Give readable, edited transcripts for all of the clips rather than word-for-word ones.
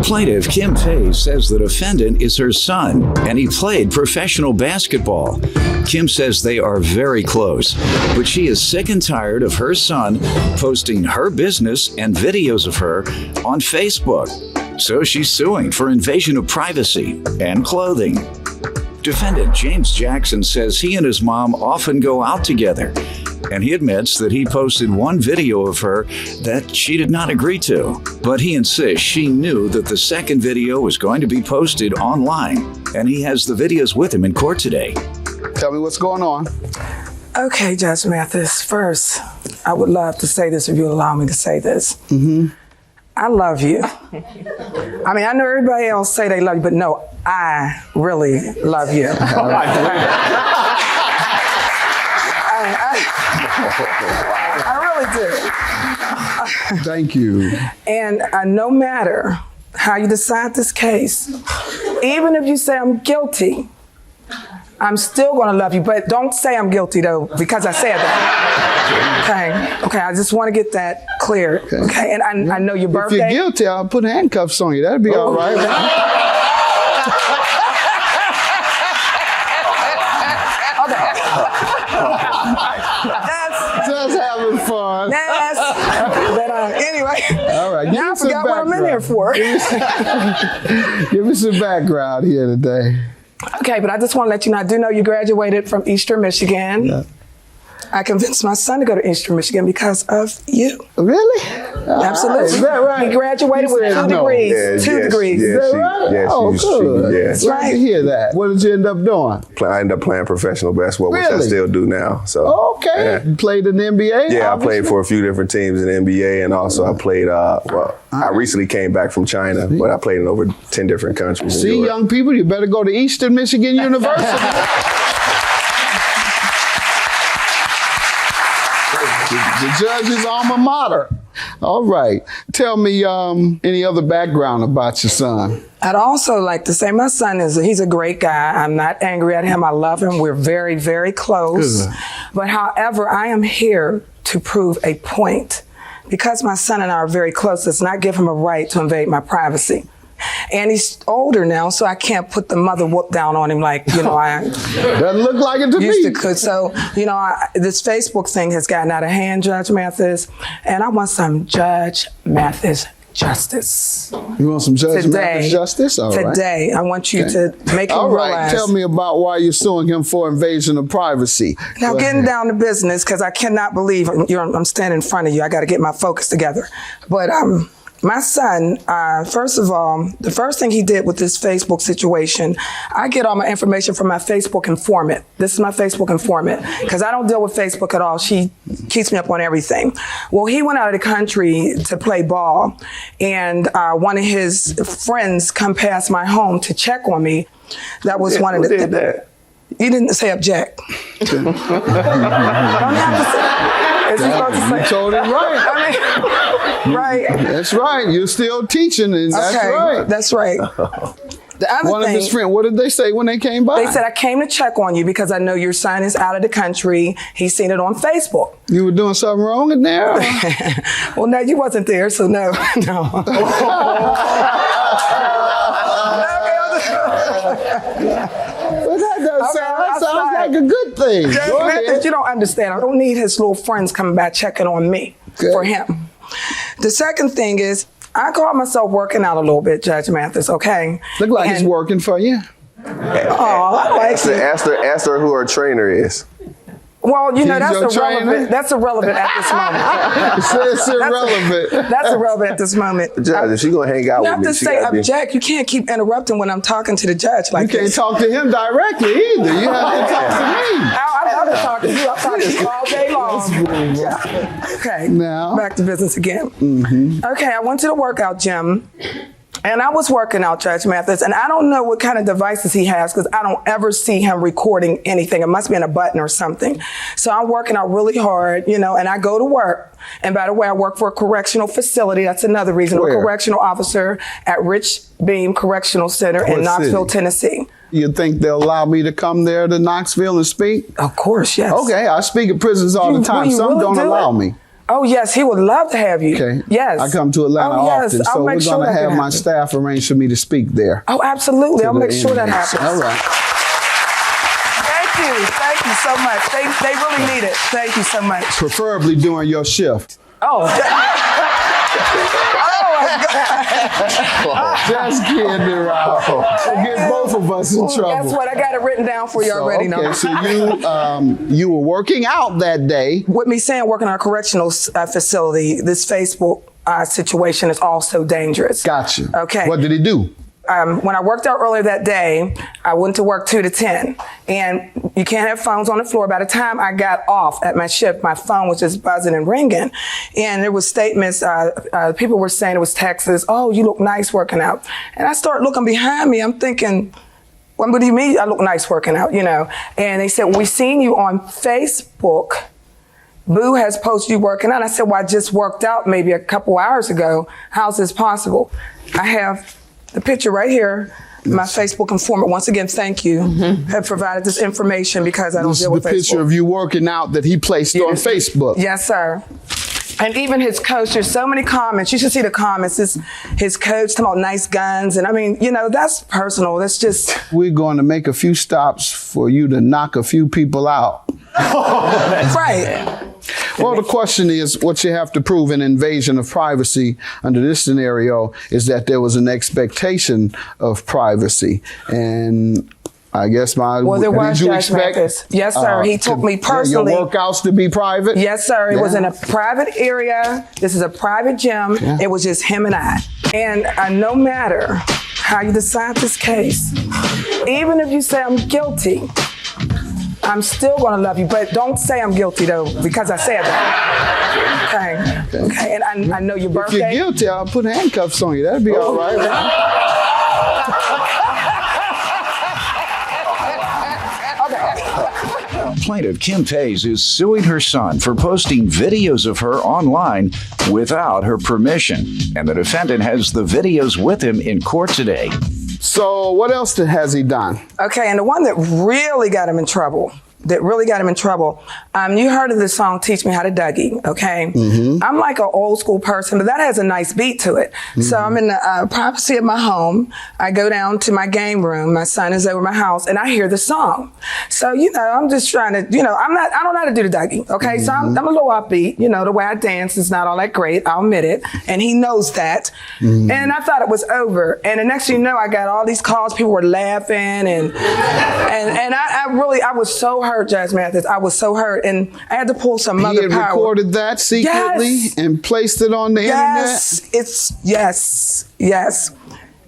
Plaintiff Kim Tay says the defendant is her son, and he played professional basketball. Kim says they are very close, but she is sick and tired of her son posting her business and videos of her on Facebook. So she's suing for invasion of privacy and clothing. Defendant James Jackson says he and his mom often go out together, and he admits that he posted one video of her that she did not agree to. But he insists she knew that the second video was going to be posted online, and he has the videos with him in court today. Tell me what's going on. Okay, Judge Mathis, first, I would love to say this if you allow me to say this. I love you. I mean, I know everybody else say they love you, but no, I really love you. I really do. Thank you. And no matter how you decide this case, even if you say I'm guilty, I'm still going to love you. But don't say I'm guilty, though, because I said that. Okay, I just want to get that clear. Okay, and I know your birthday. If you're guilty, I'll put handcuffs on you. That'd be all right. Just having fun. Anyway. All right. Now I forgot what I'm in here for. Give me some background here today. Okay, but I just want to let you know, I do know you graduated from Eastern Michigan. Yeah. I convinced my son to go to Eastern Michigan because of you. Really? Absolutely. Is that right? He graduated with 2 degrees. Yeah, Two degrees. Is that right? Yes, Oh, good. yes. Glad to hear that. What did you end up doing? I ended up playing professional basketball, which I Really? still do now. So Okay. yeah. You played in the NBA? Yeah, I obviously? played for a few different teams in the NBA, and also I played, I recently came back from China, but I played in over 10 different countries. in See, Europe. young people, you better go to Eastern Michigan University. The judge's alma mater. All right. Tell me any other background about your son. I'd also like to say my son he's a great guy. I'm not angry at him. I love him. We're very, very close. Good. But however, I am here to prove a point. Because my son and I are very close, does not give him a right to invade my privacy. And he's older now, so I can't put the mother whoop down on him like, I Doesn't look like it to used me. to could. So, this Facebook thing has gotten out of hand, Judge Mathis, and I want some Judge Mathis justice. You want some Judge Mathis justice? All right. Today, I want you to make him All right. realize. Tell me about why you're suing him for invasion of privacy. Now, Go getting ahead. down to business, because I cannot believe I'm standing in front of you. I got to get my focus together. But my son, first of all, the first thing he did with this Facebook situation, I get all my information from my Facebook informant. This is my Facebook informant, because I don't deal with Facebook at all. She keeps me up on everything. Well, he went out of the country to play ball, and one of his friends come past my home to check on me. That was one of the Who did that? You didn't say object. Don't have to say. Is he supposed to say? You told him right. Right. That's right. You're still teaching, and that's Okay, right. that's right. The other One of thing, his friends, what did they say when they came by? they said, I came to check on you because I know your son is out of the country. He's seen it on Facebook. You were doing something wrong in there? Well, no, you wasn't there, so no. No. Well, that sounds like a good thing. Judge Go Mathis, ahead. you don't understand. I don't need his little friends coming back checking on me for him. The second thing is, I call myself working out a little bit, Judge Mathis, okay? Look like it's working for you. Oh, I like you. Ask her who her trainer is. Well, He's your that's trainer? irrelevant. That's irrelevant at this moment. It's irrelevant. That's irrelevant at this moment. Judge, if she's gonna hang out You with have me, to she say gotta be. object. You can't keep interrupting when I'm talking to the judge You like can't this. talk to him directly either. You have to talk to me. I love to talk to you. I'm talking to you all day long. Yeah. Okay. Now. Back to business again. Okay, I went to the workout gym. And I was working out, Judge Mathis, and I don't know what kind of devices he has because I don't ever see him recording anything. It must be in a button or something. So I'm working out really hard, and I go to work. And by the way, I work for a correctional facility. That's another reason. Where? I'm a correctional officer at Rich Beam Correctional Center in What Knoxville, city? Tennessee. You think they'll allow me to come there to Knoxville and speak? Of course, yes. Okay, I speak at prisons all the time. Will you Some really don't do allow it? me. Oh, yes, he would love to have you. Okay. Yes. I come to Atlanta often, so we're going to have my staff arrange for me to speak there. Oh, absolutely. I'll make sure that happens. All right. Thank you. Thank you so much. They really need it. Thank you so much. Preferably during your shift. Oh. Just kidding around. Get both of us in trouble. Guess what? I got it written down for you already. Okay, so you were working out that day. With me saying working in a correctional facility, this Facebook situation is also dangerous. Gotcha. Okay. What did he do? When I worked out earlier that day, I went to work 2 to 10, and you can't have phones on the floor. By the time I got off at my shift, my phone was just buzzing and ringing, and there was statements. People were saying, it was texts, "Oh, you look nice working out," and I started looking behind me. I'm thinking, what do you mean I look nice working out? You know? And they said, "We seen you on Facebook. Boo has posted you working out." I said, "Well, I just worked out maybe a couple hours ago. How's this possible?" I have the picture right here. My Facebook informant, once again, thank you, have provided this information because I don't deal with Facebook. This is the picture of you working out that he placed on Facebook. Yes, sir. And even his coach, there's so many comments. You should see the comments. His coach talking about nice guns. And I mean, you know, that's personal. That's just. We're going to make a few stops for you to knock a few people out. Right. Well, the question is, what you have to prove in invasion of privacy under this scenario is that there was an expectation of privacy. And I guess there was, did you Judge expect? Mathis. Yes, sir. He took me personally. Your workouts to be private? Yes, sir. It was in a private area. This is a private gym. Yeah. It was just him and I. And no matter how you decide this case, even if you say I'm guilty, I'm still going to love you, but don't say I'm guilty, though, because I said that. Okay. And I know your birthday. If you're guilty, I'll put handcuffs on you. That'd be all right. Plaintiff Kim Pays is suing her son for posting videos of her online without her permission, and the defendant has the videos with him in court today. So what else has he done? Okay, and the one that really got him in trouble, you heard of the song, Teach Me How to Dougie, okay? Mm-hmm. I'm like an old school person, but that has a nice beat to it. Mm-hmm. So I'm in the privacy of my home. I go down to my game room. My son is over my house, and I hear the song. So, you know, I'm just trying to, you know, I don't know how to do the Dougie, okay? Mm-hmm. So I'm a little upbeat. You know, the way I dance is not all that great. I'll admit it. And he knows that. Mm-hmm. And I thought it was over. And the next thing you know, I got all these calls. People were laughing. And I was so hurt, Judge Mathis. I was so hurt. And I had to pull some mother power. He had recorded that secretly and placed it on the internet? Yes.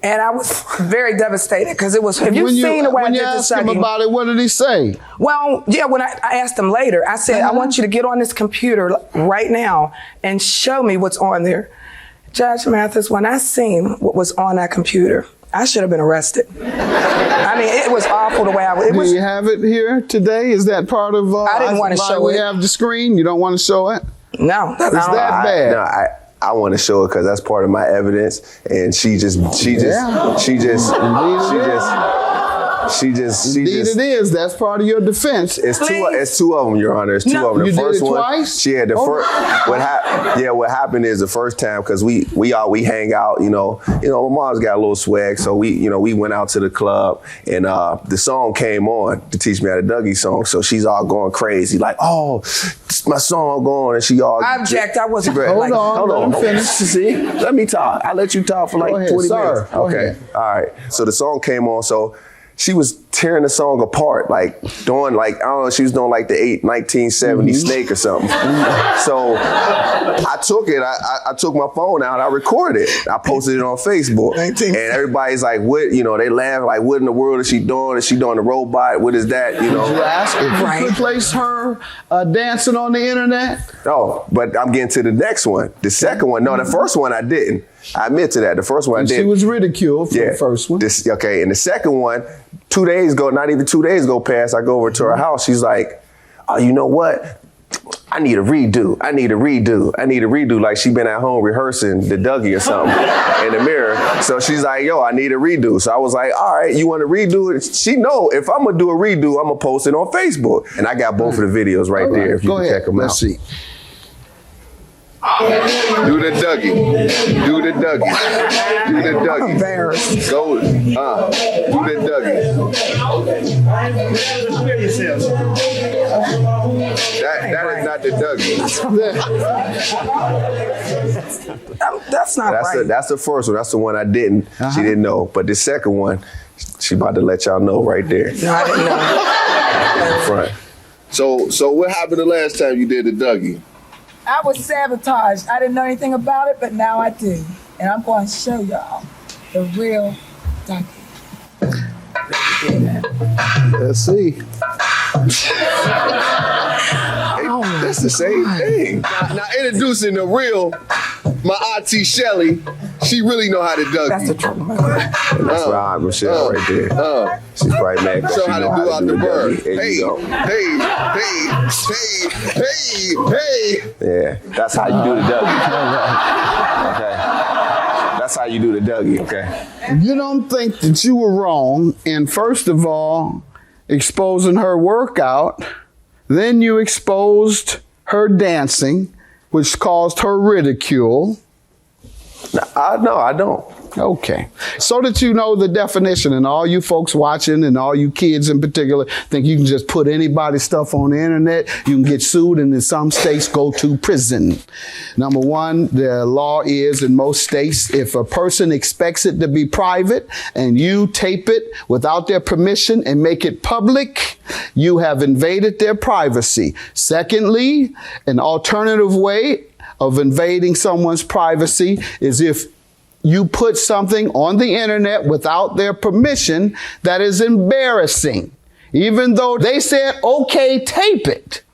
And I was very devastated because it was, if you've seen the way I did this, when you asked him about it, what did he say? Well, yeah, when I asked him later, I said, I want you to get on this computer right now and show me what's on there. Judge Mathis, when I seen what was on that computer, I should have been arrested. I mean, it was awful the way I was. Do you have it here today? Is that part of I didn't want to show we it. have the screen? You don't want to show it? No. It's that bad? I want to show it because that's part of my evidence, and she just. Indeed it is. That's part of your defense. It's two of them, Your Honor. It's two of them. The first one, twice? She had the first. What happened is the first time, because we hang out. You know, my mom's got a little swag, so we went out to the club, and the song came on to Teach Me How to Dougie song. So she's all going crazy, like, oh, my song going, and she all. I object. I wasn't. Hold on. Finish. See, let me talk. I let you talk for like 20 minutes. Okay. All right. So the song came on. So she was tearing the song apart, like doing I don't know, she was doing like the 1970 Snake or something. So I took it, I took my phone out, I recorded it. I posted it on Facebook. And everybody's like, what, they laugh, like, what in the world is she doing? Is she doing the robot? What is that, Did you ask if you could place her dancing on the internet? No, but I'm getting to the next one. The second one, no, the first one I didn't. I admit to that. The first one I did. She was ridiculed for the first one. And the second one, 2 days ago, not even 2 days go past, I go over to her house. She's like, oh, you know what? I need a redo. Like she been at home rehearsing the Dougie or something in the mirror. So she's like, yo, I need a redo. So I was like, all right, you want to redo it? She know if I'm going to do a redo, I'm going to post it on Facebook. And I got both of the videos right there if you can check them out. Let's see. Do the Dougie. Do the Dougie. Do the Dougie. I'm embarrassed. Go. Do the Dougie. That is not the Dougie. That's not right. That's the first one. That's the one I didn't. She didn't know. But the second one, she about to let y'all know right there. No, I didn't know. In front. So what happened the last time you did the Dougie? I was sabotaged. I didn't know anything about it, but now I do. And I'm going to show y'all the real Dougie. Let's see. That's the same thing. Now introducing the real, my auntie Shelly, she really know how to Dougie. That's the truth. That's right, Michelle right there. She's right, man. Show how to do out the bird. Hey. Yeah, that's how you do the Dougie. Okay. That's how you do the Dougie, okay? You don't think that you were wrong in, first of all, exposing her workout, then you exposed her dancing, which caused her ridicule. No, I don't. Okay. So that you know the definition, and all you folks watching and all you kids in particular think you can just put anybody's stuff on the internet, you can get sued, and in some states go to prison. Number one, the law is in most states, if a person expects it to be private and you tape it without their permission and make it public, you have invaded their privacy. Secondly, an alternative way of invading someone's privacy is if you put something on the internet without their permission that is embarrassing. Even though they said, okay, tape it,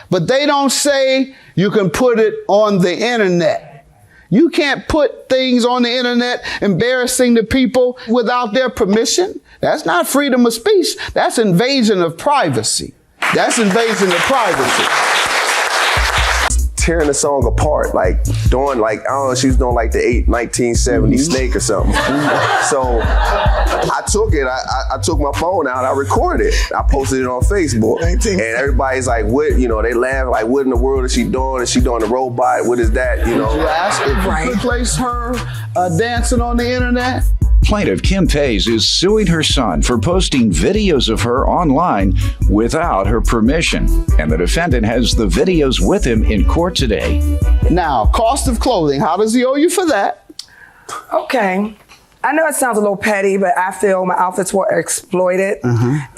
but they don't say you can put it on the internet. You can't put things on the internet embarrassing to people without their permission. That's not freedom of speech. That's invasion of privacy. That's invasion of privacy. Tearing the song apart, like doing like, I don't know, she was doing like the 1970 Snake or something. So I took it, I took my phone out, I recorded it, I posted it on Facebook. And everybody's like, what, you know, they laugh, like, what in the world is she doing? Is she doing the robot? What is that, you know? Did you ask if you could place her dancing on the internet? Plaintiff Kim Pays is suing her son for posting videos of her online without her permission, and the defendant has the videos with him in court today. Now, cost of clothing, how does he owe you for that? Okay. I know it sounds a little petty, but I feel my outfits were exploited,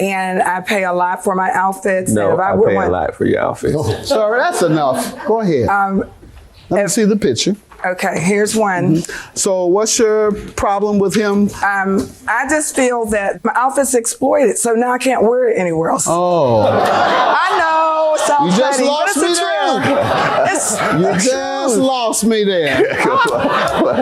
and I pay a lot for my outfits. No, and if I pay a lot for your outfits. Sorry, that's enough. Go ahead. Let me see the picture. Okay, here's one. So what's your problem with him? I just feel that my outfit's exploited, so now I can't wear it anywhere else. Oh. I know, it sounds You just petty, lost but me it's the there. truth. You just lost me there.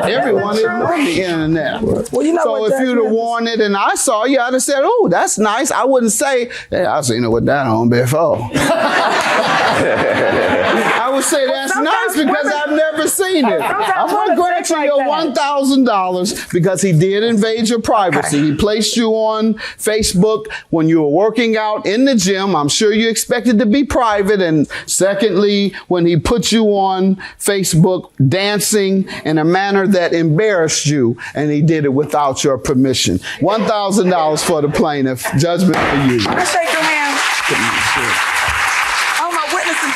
Everyone is on the internet. Well, you know so what if that you'd have is. worn it and I saw you, I'd have said, oh, that's nice. I wouldn't say, hey, I've seen it with that on before. I would say that's nice because I've never seen it. I'm going to grant you your $1,000 because he did invade your privacy. He placed you on Facebook when you were working out in the gym. I'm sure you expected to be private. And secondly, when he put you on Facebook dancing in a manner that embarrassed you, and he did it without your permission. $1,000 for the plaintiff. Judgment for you. Can I shake your hand? Oh, my witnesses.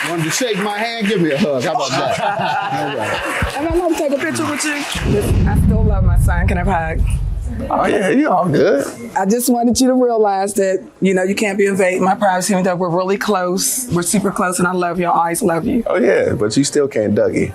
Wanted to shake my hand? Give me a hug. How about that? All right. And I want to take a picture with you. I still love my son. Can I have a hug? Oh yeah, you all good. I just wanted you to realize that, you know, you can't be invading my privacy, even though we're really close. We're super close, and I love you. I always love you. Oh yeah, but you still can't Dougie.